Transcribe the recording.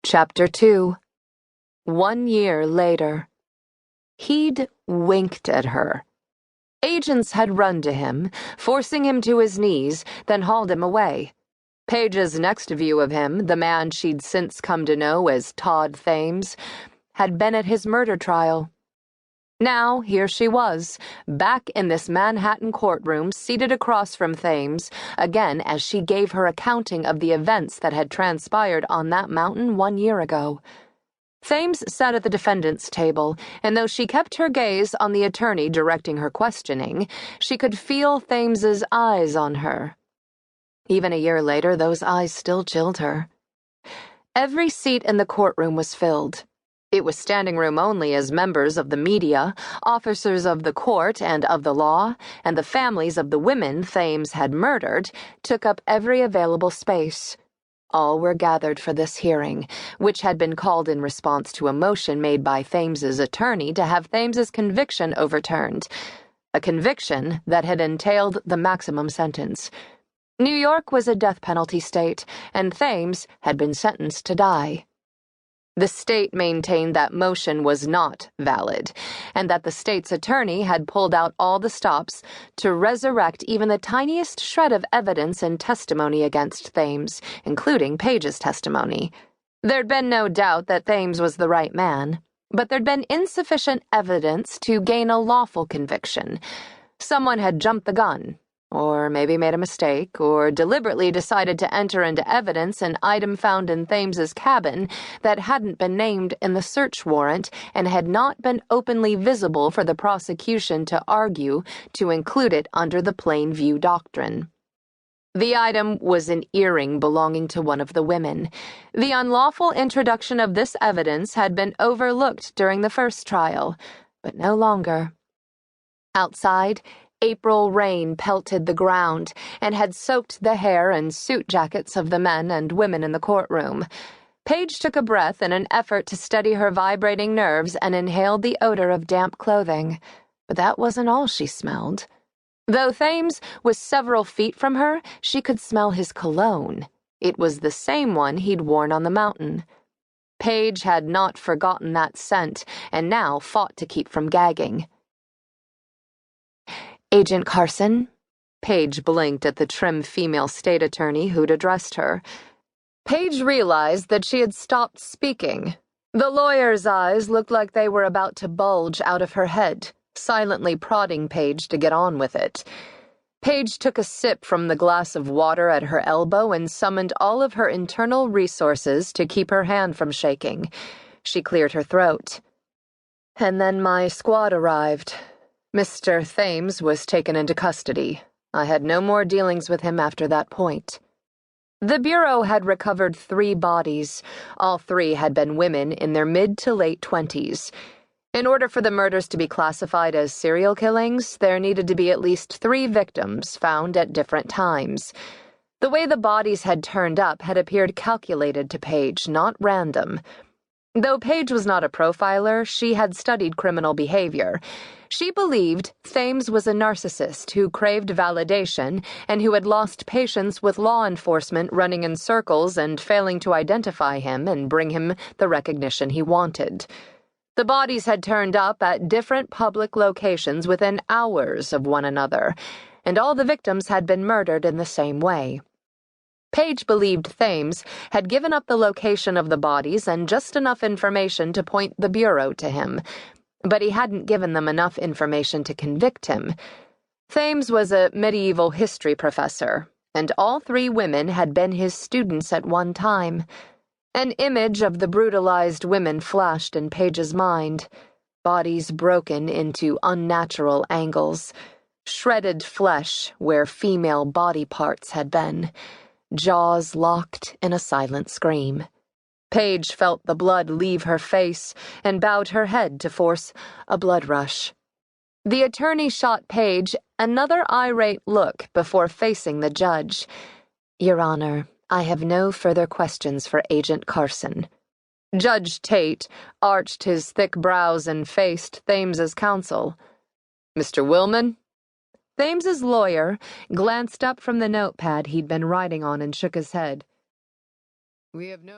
Chapter 2. 1 year later. He'd winked at her. Agents had run to him, forcing him to his knees, then hauled him away. Paige's next view of him, the man she'd since come to know as Todd Thames, had been at his murder trial. Now, here she was, back in this Manhattan courtroom, seated across from Thames, again as she gave her accounting of the events that had transpired on that mountain 1 year ago. Thames sat at the defendant's table, and though she kept her gaze on the attorney directing her questioning, she could feel Thames's eyes on her. Even a year later, those eyes still chilled her. Every seat in the courtroom was filled. It was standing room only as members of the media, officers of the court and of the law, and the families of the women Thames had murdered took up every available space. All were gathered for this hearing, which had been called in response to a motion made by Thames's attorney to have Thames's conviction overturned, a conviction that had entailed the maximum sentence. New York was a death penalty state, and Thames had been sentenced to die. The state maintained that motion was not valid, and that the state's attorney had pulled out all the stops to resurrect even the tiniest shred of evidence and testimony against Thames, including Paige's testimony. There'd been no doubt that Thames was the right man, but there'd been insufficient evidence to gain a lawful conviction. Someone had jumped the gun, or maybe made a mistake, or deliberately decided to enter into evidence an item found in Thames's cabin that hadn't been named in the search warrant and had not been openly visible for the prosecution to argue to include it under the plain view doctrine. The item was an earring belonging to one of the women. The unlawful introduction of this evidence had been overlooked during the first trial, but no longer. Outside, April rain pelted the ground and had soaked the hair and suit jackets of the men and women in the courtroom. Paige took a breath in an effort to steady her vibrating nerves and inhaled the odor of damp clothing. But that wasn't all she smelled. Though Thames was several feet from her, she could smell his cologne. It was the same one he'd worn on the mountain. Paige had not forgotten that scent and now fought to keep from gagging. "Agent Carson?" Paige blinked at the trim female state attorney who'd addressed her. Paige realized that she had stopped speaking. The lawyer's eyes looked like they were about to bulge out of her head, silently prodding Paige to get on with it. Paige took a sip from the glass of water at her elbow and summoned all of her internal resources to keep her hand from shaking. She cleared her throat. "And then my squad arrived. Mr. Thames was taken into custody. I had no more dealings with him after that point." The Bureau had recovered 3 bodies. All 3 had been women in their mid to late 20s. In order for the murders to be classified as serial killings, there needed to be at least 3 victims found at different times. The way the bodies had turned up had appeared calculated to Paige, not random. Though Paige was not a profiler, she had studied criminal behavior. She believed Thames was a narcissist who craved validation and who had lost patience with law enforcement running in circles and failing to identify him and bring him the recognition he wanted. The bodies had turned up at different public locations within hours of one another, and all the victims had been murdered in the same way. Paige believed Thames had given up the location of the bodies and just enough information to point the Bureau to him, but he hadn't given them enough information to convict him. Thames was a medieval history professor, and all 3 women had been his students at one time. An image of the brutalized women flashed in Paige's mind, bodies broken into unnatural angles, shredded flesh where female body parts had been, jaws locked in a silent scream. Paige felt the blood leave her face and bowed her head to force a blood rush. The attorney shot Paige another irate look before facing the judge. "Your Honor, I have no further questions for Agent Carson." Judge Tate arched his thick brows and faced Thames's counsel. "Mr. Willman?" Thames's lawyer glanced up from the notepad he'd been writing on and shook his head. "We have no